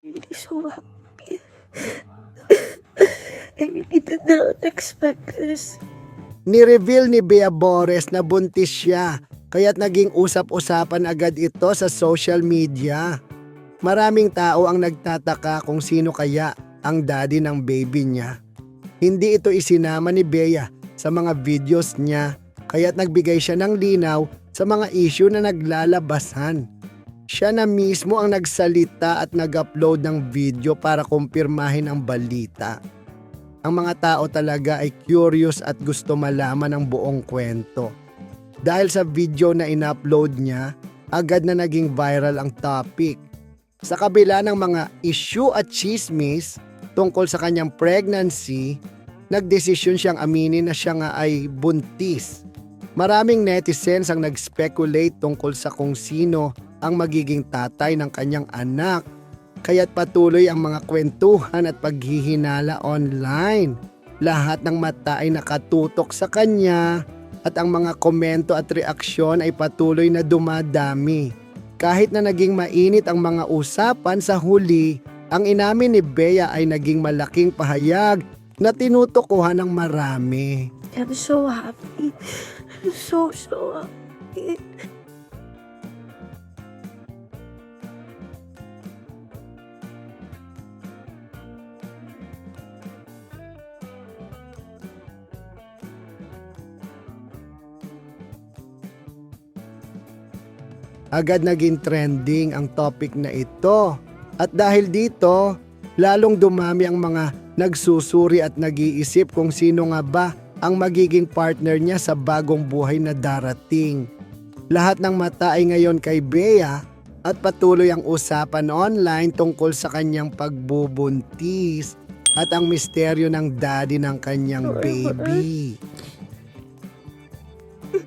Really so happy. I really did not expect this. Ni-reveal ni Bea Bores na buntis siya, kaya't naging usap-usapan agad ito sa social media. Maraming tao ang nagtataka kung sino kaya ang daddy ng baby niya. Hindi ito isinama ni Bea sa mga videos niya, kaya't nagbigay siya ng linaw sa mga issue na naglalabasan. Siya na mismo ang nagsalita at nag-upload ng video para kumpirmahin ang balita. Ang mga tao talaga ay curious at gusto malaman ang buong kwento. Dahil sa video na in-upload niya, agad na naging viral ang topic. Sa kabila ng mga issue at chismis tungkol sa kanyang pregnancy, nagdesisyon siyang aminin na siya nga ay buntis. Maraming netizens ang nag-speculate tungkol sa kung sino ang magiging tatay ng kanyang anak. Kaya't patuloy ang mga kwentuhan at paghihinala online. Lahat ng mata ay nakatutok sa kanya at ang mga komento at reaksyon ay patuloy na dumadami. Kahit na naging mainit ang mga usapan sa huli, ang inamin ni Bea ay naging malaking pahayag na tinutukuhan ng marami. I'm so happy. I'm so happy. Agad naging trending ang topic na ito. At dahil dito, lalong dumami ang mga nagsusuri at nag-iisip kung sino nga ba ang magiging partner niya sa bagong buhay na darating. Lahat ng mata ay ngayon kay Bea at patuloy ang usapan online tungkol sa kanyang pagbubuntis at ang misteryo ng daddy ng kanyang baby.